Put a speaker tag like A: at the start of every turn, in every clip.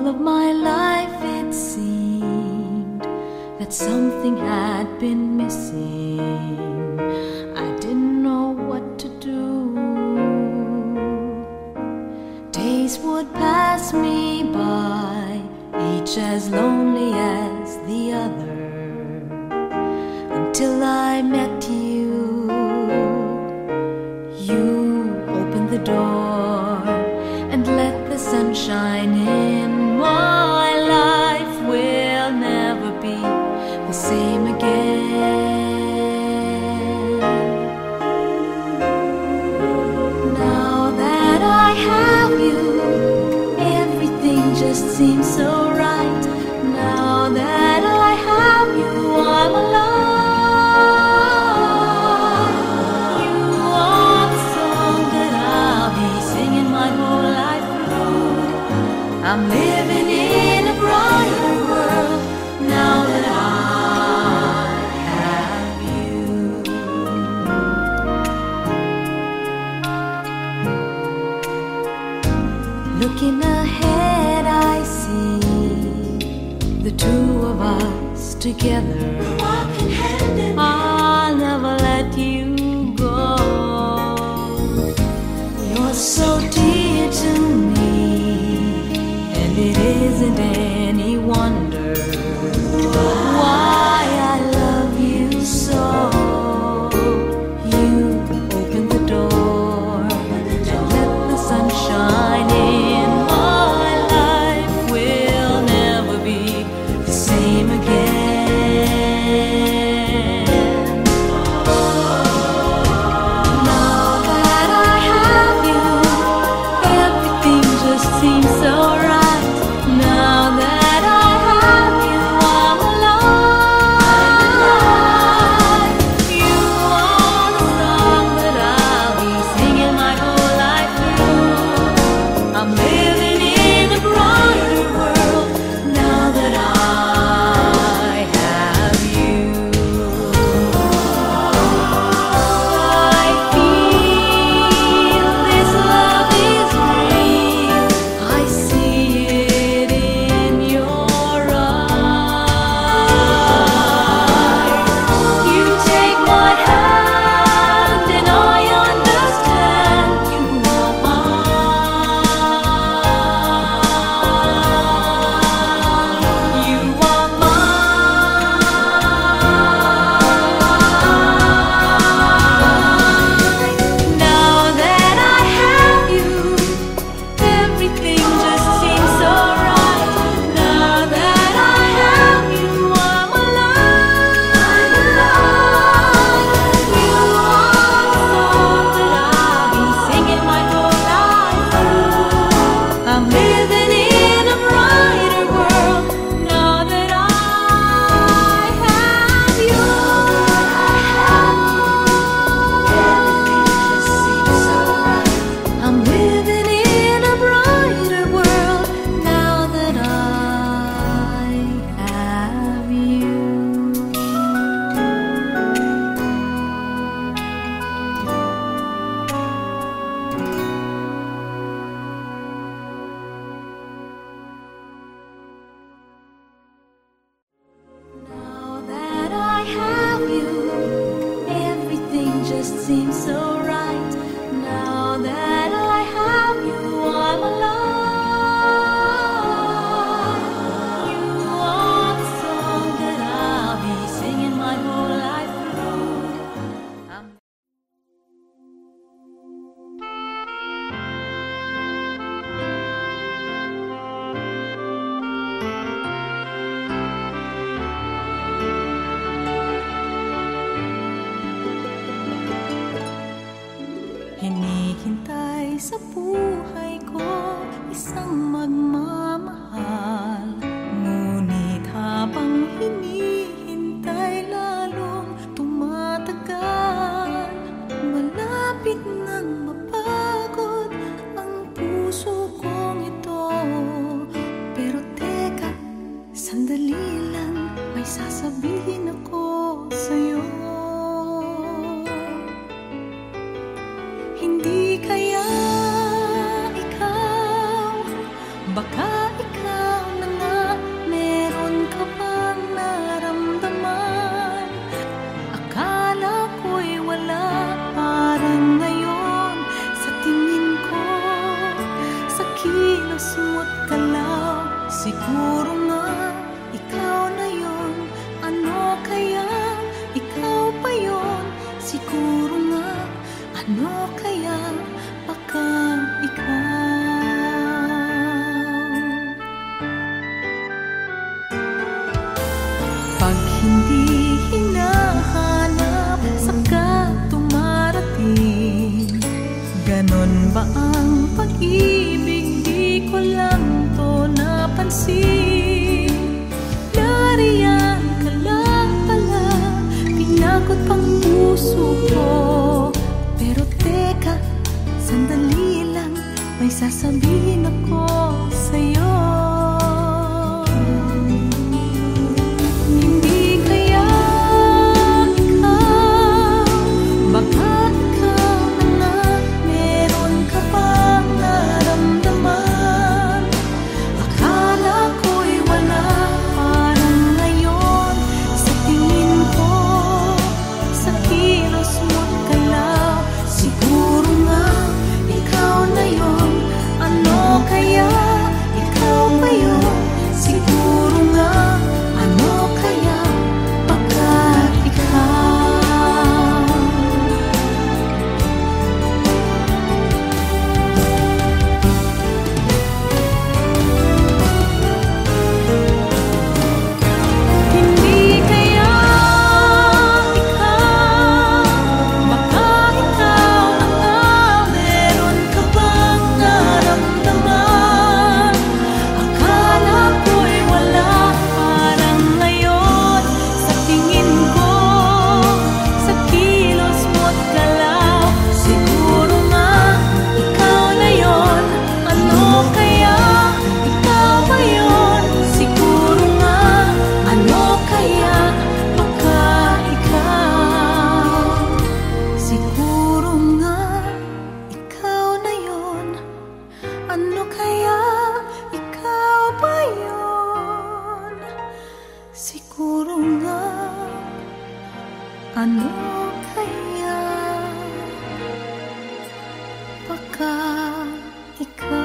A: All of my life it seemed that something had been missing. I didn't know what to do. Days would pass me by, each as lonely as the other, until I met you. You opened the door and let the sunshine in. My life will never be the same again. Now that I have you, everything just seems so right. Now that I have you, I'm alive. You are the song that I'll be singing my whole life through. I'm living in a brighter world now that I have you. Looking ahead, I see the two of us together, walking hand in hand. I'll never let you go. You're so dear to me, and it isn't any wonder why I love you so. You opened the door and let the sunshine in. My life will never be the same again. Now that I have you, everything just seems so right. Now that I have you, I'm alive. You are the song that I'll be singing my whole life through. I'm living in a brighter world now that I have you. I feel this love is real. I see it in your eyes. You take my hand and I understand you are mine. You are mine. Now that I have you, everything just seems so right. Now that I have you, I'm alive. You are the song that I'll be singing my whole life through. I'm living in a brighter world now that I have you. Everything just seems so right. I'm living in a brighter world now that I have you. Now that I have you, everything just seems so right. Now that I have you, I'm alive. You are the song that I'll be singing my whole life through. I'm hinihintay sa buhay ko isang magmamahal. Ngunit habang hinihintay lalong tumatagal, malapit nang mapagod ang puso kong ito. Pero teka, sandali lang, may sasabihin ako sa'yo. Hindi kaya ikaw, baka ikaw kilos mo't galaw, siguro nga ikaw na yon. Ano kaya ikaw pa yon? Siguro nga, ano kaya baka ikaw? Pag hindi hinahanap, saka tumarating. Ganon ba ang pag-ibig? Di ko lang to napansin. Nariyan ka lang pala, pinagod pang puso ko. Pero teka, sandali lang, may sasabihin ako sa'yo. Hindi kaya ikaw, baka ikaw na nga, meron ka bang naramdaman? Akala ko'y wala, parang ngayon sa tingin ko, sa kilos mo't galaw, siguro nga ikaw na yon. Ano kaya ikaw ba yon? Siguro nga, ano kaya baka ikaw? Hindi kaya ikaw, baka ikaw na nga, meron ka bang naramdaman? Akala ko'y wala, parang ngayon sa tingin ko, sa kilos mo't galaw, siguro nga ikaw na yon. Ano kaya ikaw ba yon? Siguro nga, ano kaya baka ikaw? Siguro nga ikaw na yon. Ano kaya ikaw ba yon? Siguro nga, ano kaya baka ikaw?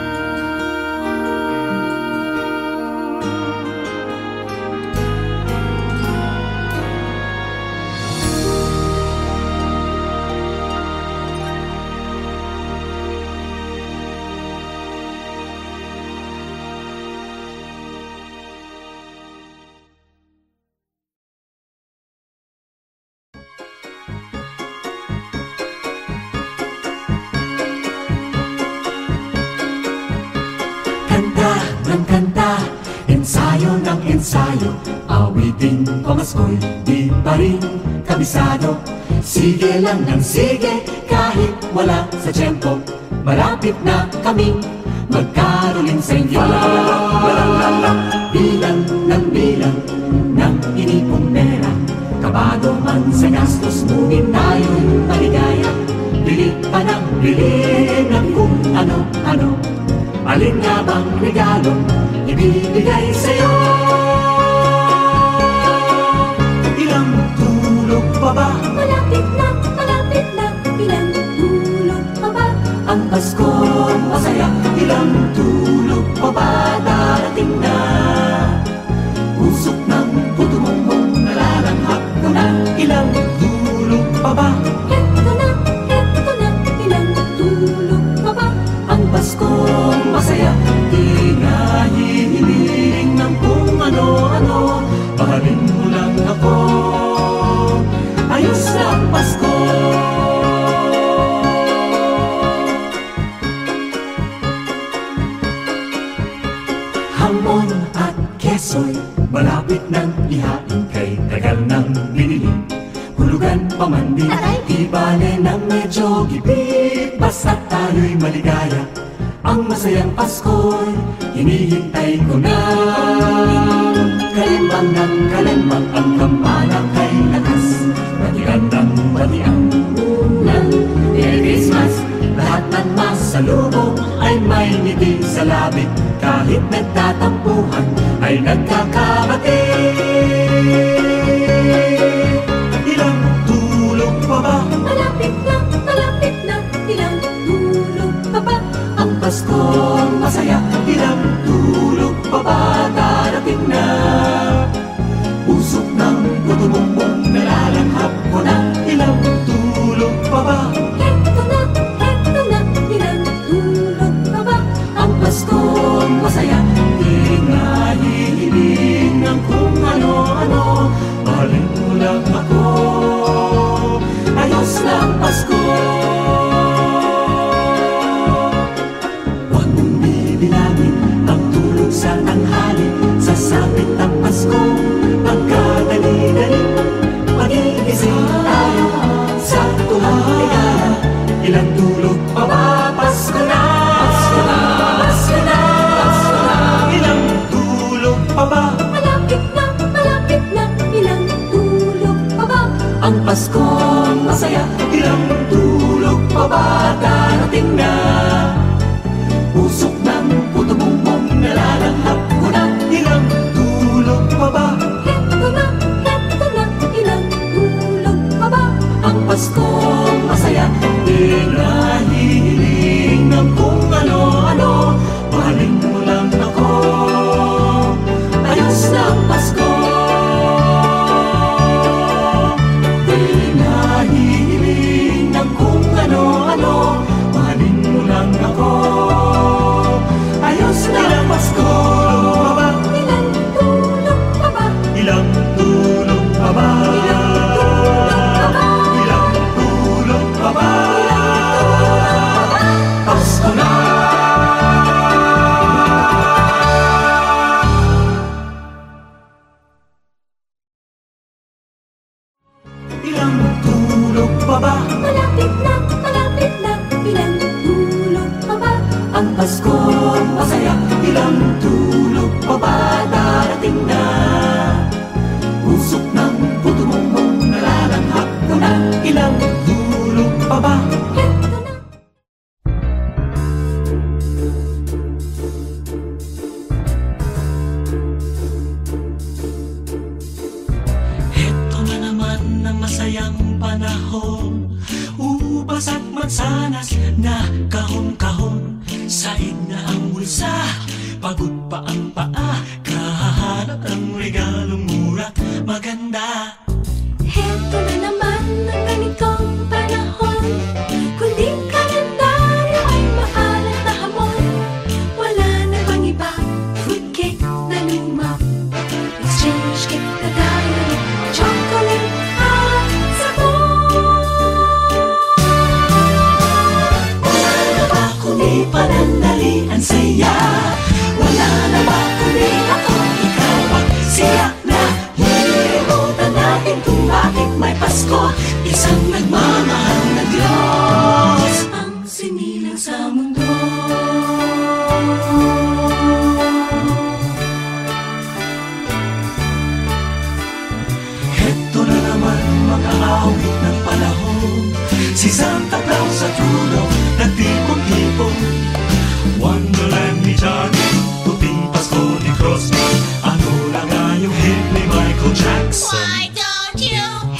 B: Kanta ng kanta, ensayo ng ensayo, awiting pamaskoy, di pa rin kabisado. Sige lang ng sige, kahit wala sa tiyempo, malapit na kaming magkaroling sa inyo. Bilang ng inipong pera, kabado man sa gastos, ngunit tayo'y maligaya. Bili pa ng bili ng kung ano-ano, alin nga bang regalo ibibigay sa'yo? Ilang tulog pa ba?
A: Malapit na, bilang tulog pa ba?
B: Ang Pasko'y masaya. Ilang tulog pa ba darating na? Usok ng puto mong nalalanghap ko na. Ilang tulog pa ba?
A: Heto na, bilang tulog pa ba?
B: Ang Pasko'y masaya. Di na hinihiling ng kung ano-ano, mahalin mo lang ako. Ayos na ang Pasko. Hamon at keso'y malapit nang ihain, kay tagal nang binili. Hulugan pa man din, di bale nang medyo gipit, basta tayo'y maligaya. Ang masayang Pasko'y hinihintay ko na. Kalimbang ng kalimbang, ang kampana kay lakas, batian ng batian ng Merry Christmas. Lahat ng masalubong ay may ngiti sa labi, kahit nagtatampuhan ay nagkakabati. Ilang tulog pa ba?
A: Malapit na, ilang tulog pa ba?
B: Ang Paskong masaya, ilang tulog pa ba darating na? Usok ng puto-bumbong nalalanghap ko na, ilang tulog pa ba?
A: Heto na, ilang tulog pa ba?
B: Ang Paskong masaya, di nga hihilingan kung ano-ano. Mahalin mo lang ako, ayos lang Pasko. Huwag mong bibilangin ang tulog sa tanghali, sasapit ang Pasko, pagkadali-dali. Magigising tayo sa tulang ligaya, ilang tulog pa ba? Pasko na! Pasko na! Pasko na! Pasko na! Ilang tulog pa ba?
A: Malapit na, ilang tulog pa ba?
B: Ang Paskong masaya, ilang tulog pa ba darating na? Usok ng puto-bumbong nalalanghap ko na, ilang tulog pa ba?
A: Heto na, ilang tulog pa ba?
B: Ang Paskong masaya, di na hihilingan kung ano-ano. Mahalin mo lang ako, ayos lang Pasko. Di na hihilingan kung ano-ano. Mahalin mo lang ako, ayos lang Pasko.
A: Ilang tulog pa ba?
B: Ilang tulog pa ba? Ilang tulog pa ba? Pasko na! Ilang tulog pa ba?
A: Malapit na, ilang tulog pa ba?
B: Ang Paskong masaya, ilang tulog pa ba darating na? Usok ng puto-bumbong nalalanghap ko na, ilang tulog pa ba?
A: Heto na.
B: Heto na naman ang masayang panahon, ubas at mansanas na kahon-kahon. Saig na ang bulsa, pagod pa ang paa, kahahanap ng regalong mura't maganda.
A: Heto na naman ang ganitong panahon, kundi kalendaryo ay maalat na hamon. Wala na bang iba, fruitcake na luma, exchange cake na diary, chocolate at sabon.
B: Wala na ba kundi panandalian saya? Wala na ba kundi ako, ikaw at siya na hilimutan natin kung bakit may Pasko, isang nagmamahal na Diyos
A: Ang sinilang sa mundo.
B: Heto na naman mga awit ng panahon, si Santa Claus sa tulong nagtipon-tipon. Wonderland ni Johnny, puting Pasko ni Crosby, ano na nga yung hit ni Michael Jackson?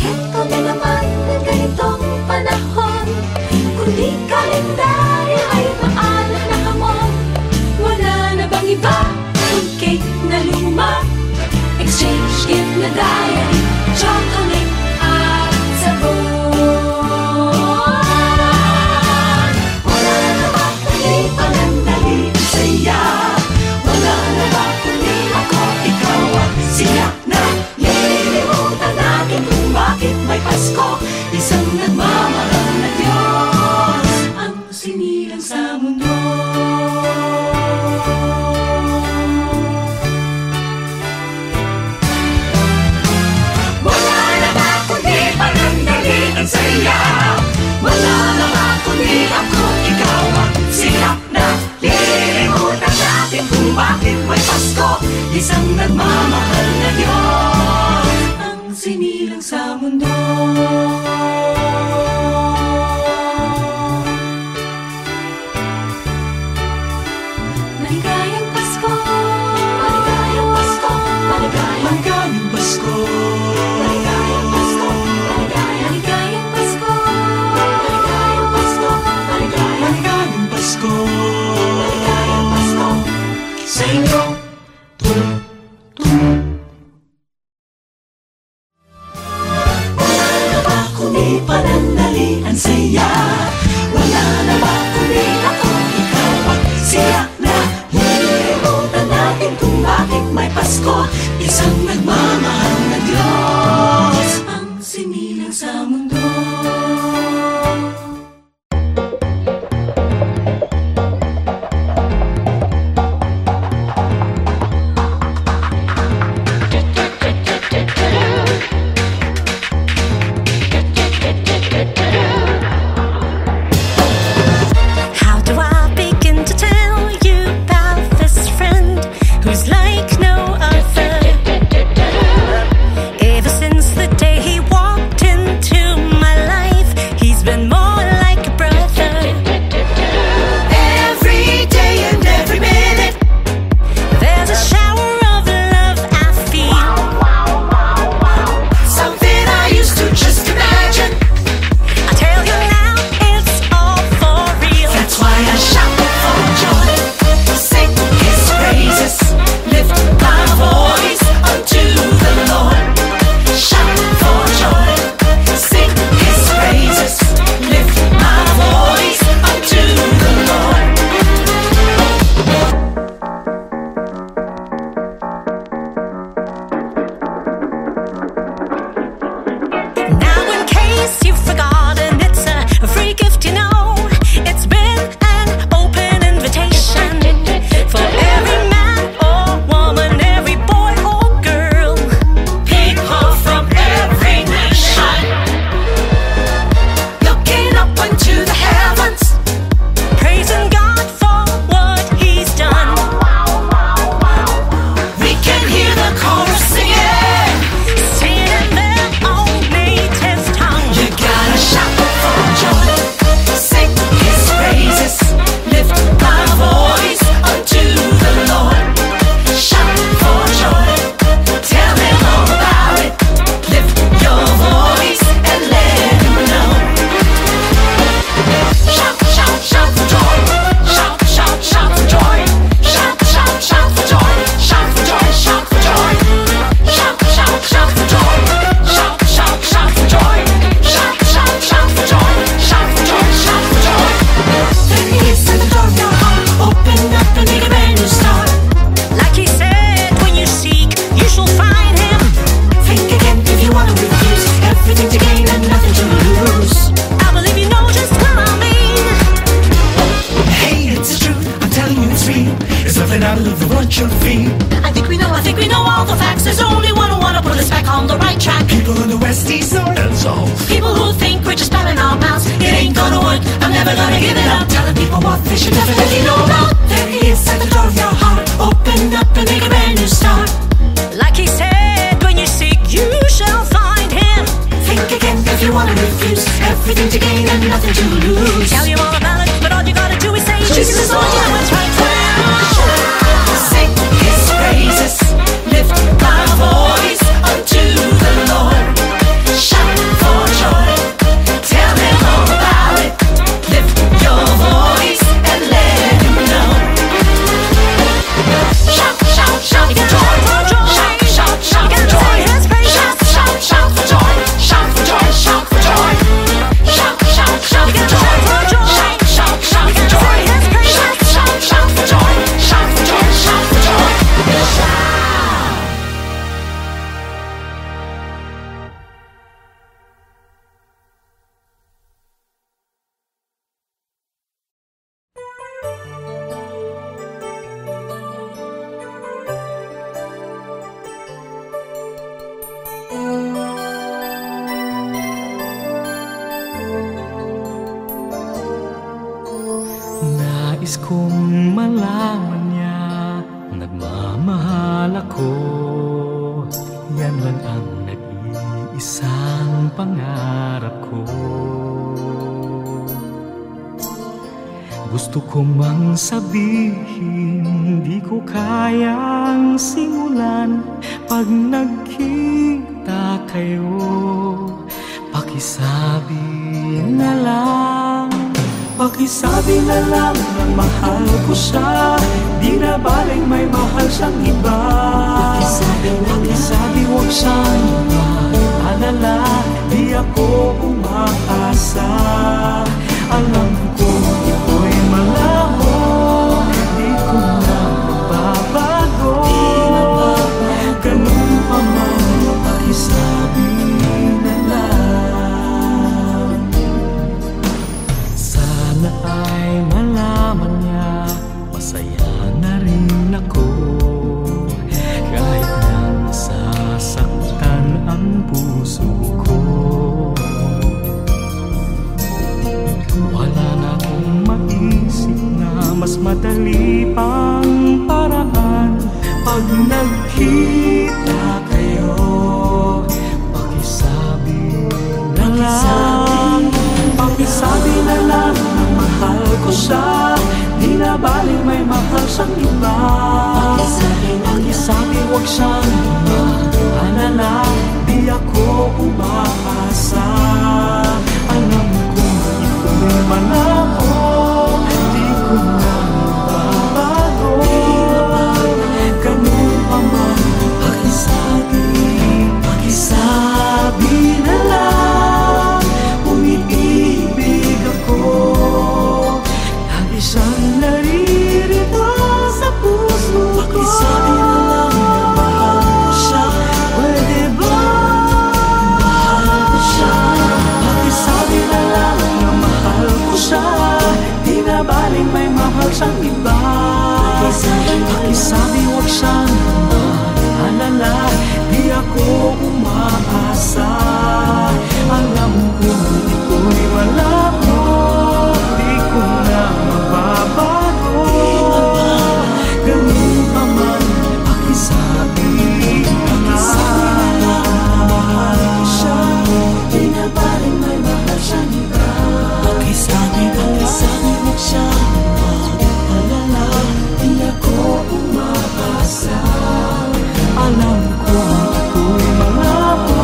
A: Heto na naman ang ganitong panahon, kundi kalendaryo ay maalat na hamon. Wala na bang iba, fruitcake na luma, exchange gift na diary, chocolate at sabon.
B: Wala na ba kundi panandalian saya? Wala na ba kundi ako, ikaw at siya na lilimutan natin kung bakit may Pasko, isang nagmamahal na Diyos
A: Ang sinilang sa mundo.
B: Wala na ba kundi panandalian saya? Wala na ba kundi ako, ikaw at siya na lilimutan natin kung bakit may Pasko, isang nagmamahal na Diyos
A: Ang sinilang sa mundo. Maligayang Pasko, maligayang Pasko, maligayang
B: Pasko.
A: maligayang Pasko, maligayang Pasko, maligayang Pasko, maligayang
B: Maligayang Pasko. nothing out of what you feel.
C: I think we know all the facts. There's only one who wanna put us back on the right track.
B: People in the West, East, North, and South.
C: People who think we're just patting our mouths. It ain't gonna work, I'm never gonna give it up. Telling people what they should definitely know about. There he is at the door of your heart. Open up and make a brand new start.
D: Like he said, when you seek, you shall find him.
C: Think again if you wanna refuse. Everything to gain and nothing to lose.
D: Tell you all about it, but all you gotta do is say
C: Jesus is Lord, you know it's right. Sing his praises, lift my voice unto the Lord. Shout for joy, tell him all about it. Lift your voice and let him know. Shout, shout, shout for joy. Shout, shout, shout for joy. Shout, shout, shout for joy. Shout for joy, shout for joy. Shout, shout, shout for joy. Shout, shout, shout for joy. Shout, shout, shout for joy. Shout for joy, shout for joy.
E: Nais kong malaman niya, nagmamahal ako. Yan lang ang nag-iisang pangarap ko. Gusto ko mang sabihin, di ko kayang simulan. Pag nagkita kayo, pakisabi na lang. Pakisabi na lang na mahal ko siya. Di na baling may mahal siyang iba. Pakisabi huwag siyang alala. Di ako umaasa. Alam ko ito'y malabo. Di ko na mababago. Ganun pa man, pakisabi na lang. Sana ay malaman niya, masaya na rin ako. Kahit na nasasaktan ang puso ko. Wala na akong maisip na mas madali pang paraan. Pag nagkita kayo, pakisabi na lang. Pakisabi na lang na mahal ko siya. Di na baling may mahal siyang iba. Pakisabi huwag siyang alala. Di ako umaasa. Alam ko ito'y malabo. Di ko na mababago. Ganun pa man, pakisabi, pakisabi na lang. Umiibig ako. Lagi siyang naririto sa puso ko. Pakisabi na lang na mahal ko siya. Pwede ba mahal ko siya? Pakisabi na lang na mahal ko siya. Di na baling may mahal siyang iba. Pakisabi huwag siyang alala. Di ako umaasa. Alam ko ito'y malabo. Di ko na mababago. Ganun pa man, pakisabi na lang. Mahal ko siya. Di na baling may mahal siyang iba. Pakisabi na lang. Huwag siyang alala. Di ako umaasa. Alam ko ito'y malabo.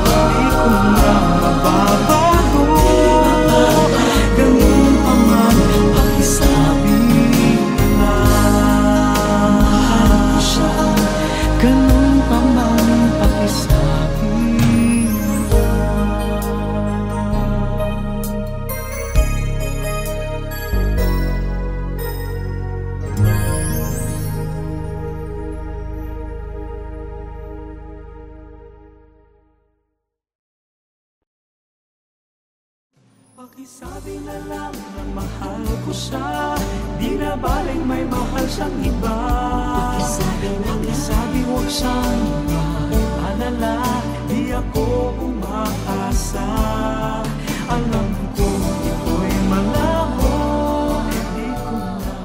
E: Di ko na mababago. Ganun pa man, pakisabi na lang. Mahal ko siya. Ganun pa man, pakisabi na Pakisabi na lang na mahal ko siya. Di na baling may mahal siyang iba. saan mag-alala, di ako umaasa. Alam ko ito'y malabo, di ko na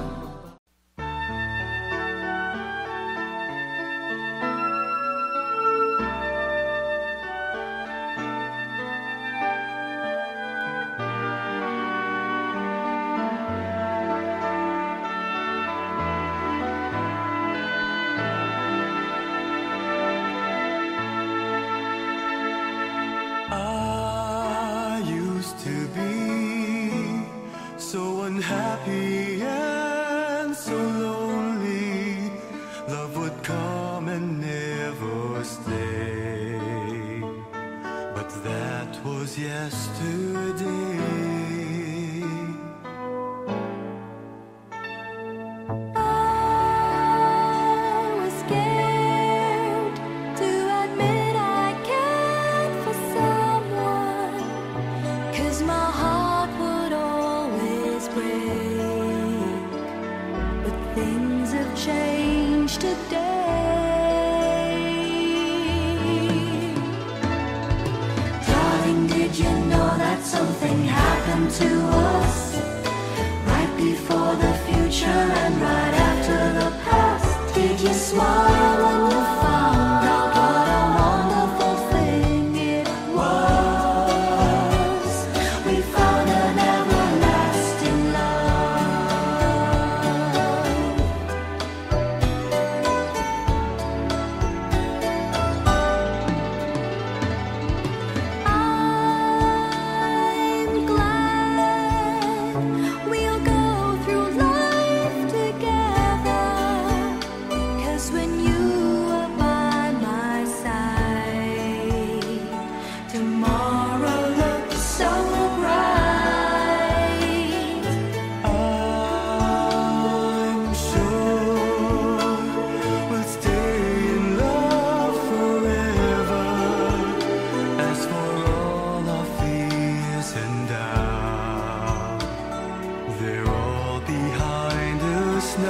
F: I used to be so unhappy and so lonely. Love would come and never stay. But that was yesterday.
A: I was scared to admit I cared for someone, 'cause my heart would always break. But things have changed today. Darling, did you know that something happened to us? Right before the future and right after the past. Did you smile when you found out what a wonderful thing it was? We found an everlasting love. I'm glad we'll go through life together, 'cause when you are by my side, tomorrow looks so bright.
F: I'm sure we'll stay in love forever. As for all our fears and doubts, they're all behind us now.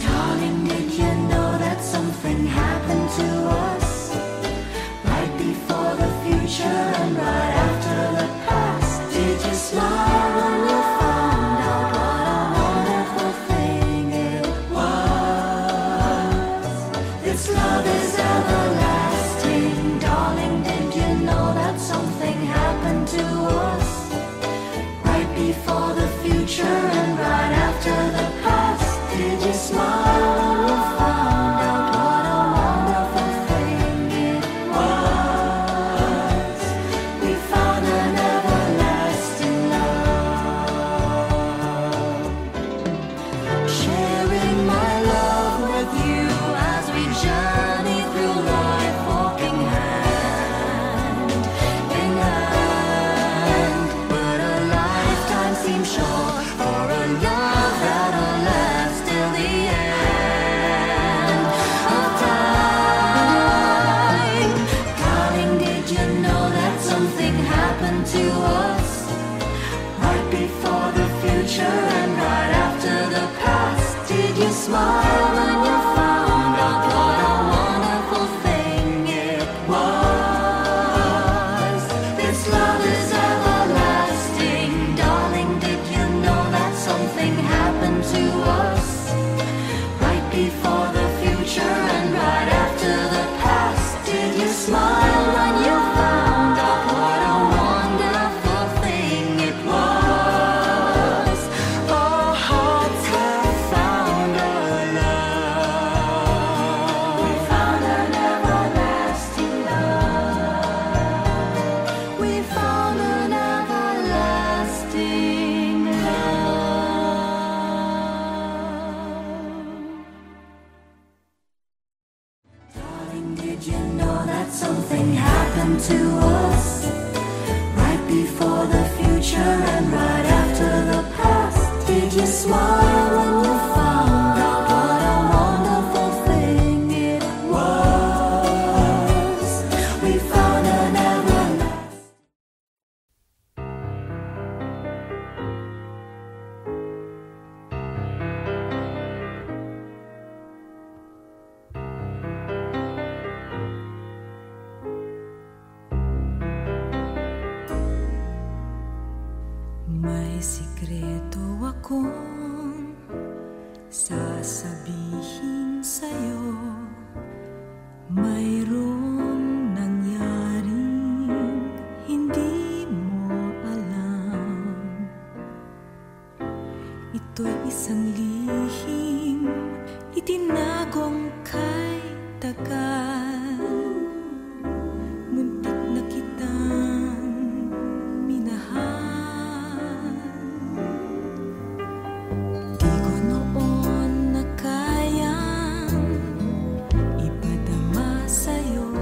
A: Darling, did you know that something happened to us? Right before the future and right after the past. Did you smile when you found out what a wonderful thing it was? This love is everlasting. Darling, did you know that something happened to us? Right before the future and right after the past. Did you smile when you found out what a wonderful thing it was? We found an everlasting love. Sharing my love with you as we journey through life, walking hand in hand. But a lifetime seems short for a love that'll last till the end of time. Darling, did you know that something happened to us? Right before the future and right after the past. Did you smile when you found out what a wonderful thing it was? This love is everlasting. Darling, did you know that something happened to us? Right before the future and right after the past. Did you smile when you found out what a wonderful thing it was? Our hearts have found a love. We found an everlasting love. We found an everlasting love. Darling, did you know that something happened to us? Right before the future and right after the past. Did you smile when you found out what a wonderful thing it was? We found an everlasting. sikreto akong sasabihin sa'yo. Mayroong nangyaring hindi mo alam. Ito'y isang lihim itinagong kay tagal. Muntik na kitang minahal. Di ko noon na kayang ipadama sa'yo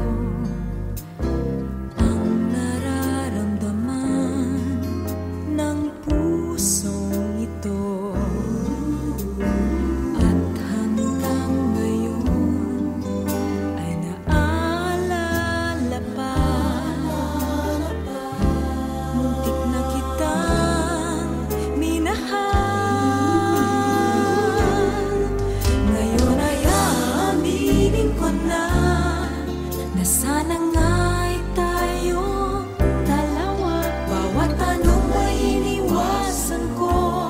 A: ang nararamdaman ng pusong ito. At hanggang ngayon ay naalala pa. Muntik na kitang minahal. Ngayon ay aaminin ko na sana nga'y tayong dalawa. Bawat tanong ay iniwasan ko.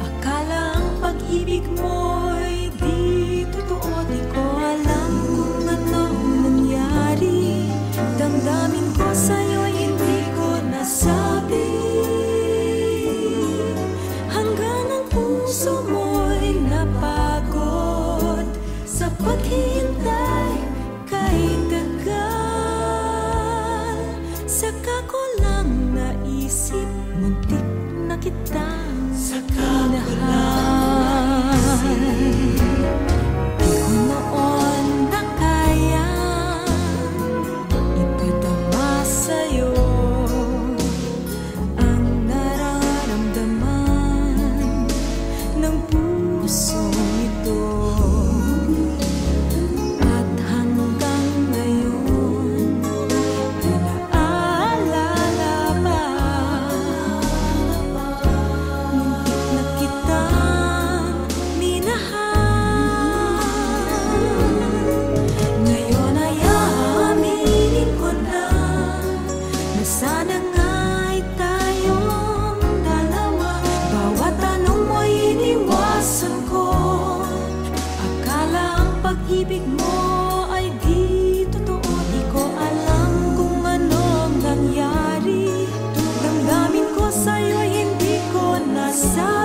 A: Akala ang pag-ibig mo'y di totoo. Di ko alam kung anong nangyari. Damdamin ko sa'yo'y hindi ko nasabi. Hanggang ang puso mo'y napagod sa paghihintay kay tagal. Saka ko lang naisip, muntik na kitang minahal. Di ko noon na kayang ipadama sa'yo ang nararamdaman ng pusong ito. At hanggang ngayon ay naalala pa. Muntik na kitang minahal. Ngayon ay aaminin ko na sana nga'y tayong dalawa. Bawat tanong mo'y iniwasan ko. Akala ang pag-ibig mo ay di totoo. Di ko alam kung anong nangyari. Damdamin ko sa'yo'y hindi ko nasabi.